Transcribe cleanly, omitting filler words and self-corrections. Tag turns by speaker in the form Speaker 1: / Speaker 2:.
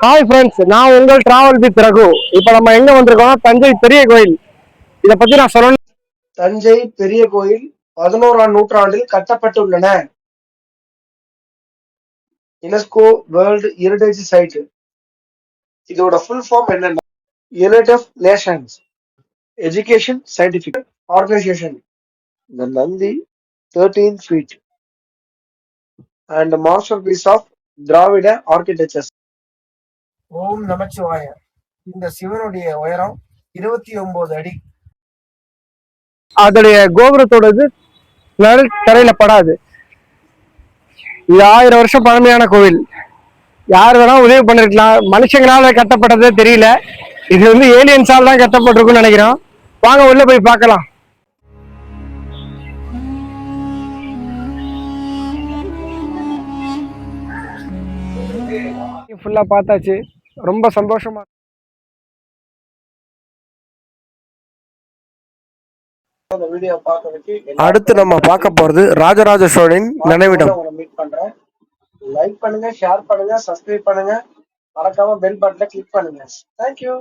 Speaker 1: Hi friends, நான் உங்கள் travel with Raghu. இப்போ நம்ம எங்க வந்திருக்கோம்? தஞ்சை பெரிய கோயில். இத பத்தி நான் சொல்லணும்.
Speaker 2: தஞ்சை பெரிய கோயில் 11ஆம் நூற்றாண்டில் கட்டப்பட்டுள்ளன. UNESCO world heritage site. இதோட ஃபுல் ஃபார்ம் என்னன்னா united nations education scientific organisation. இந்த Nandi 13 feet and masterpiece of Dravida architectures. ஓம் நமச்சிவாய. இந்த சிவனுடைய உயரம் 29 அடி.
Speaker 1: அதோடைய கோபுரத்தோட இது தரையில படாது. இது 1000 வருஷம் பழமையான கோவில். யார் வேணா உதவி பண்ணிருக்கலாம். மனுஷங்களால கட்டப்பட்டதே தெரியல. இது வந்து ஏலியன்ஸால் தான் கட்டப்பட்டிருக்குன்னு நினைக்கிறோம். வாங்க உள்ள போய் பார்க்கலாம். ஃபுல்லா பார்த்தாச்சு. ரொம்ப சந்தோஷமா.
Speaker 2: அடுத்து நம்ம பார்க்க போறது ராஜராஜ சோழனின் நினைவிடம். லைக் பண்ணுங்க, ஷேர் பண்ணுங்க, சப்ஸ்கிரைப் பண்ணுங்க, மறக்காம பெல் பட்டனை கிளிக் பண்ணுங்க. தேங்க்யூ.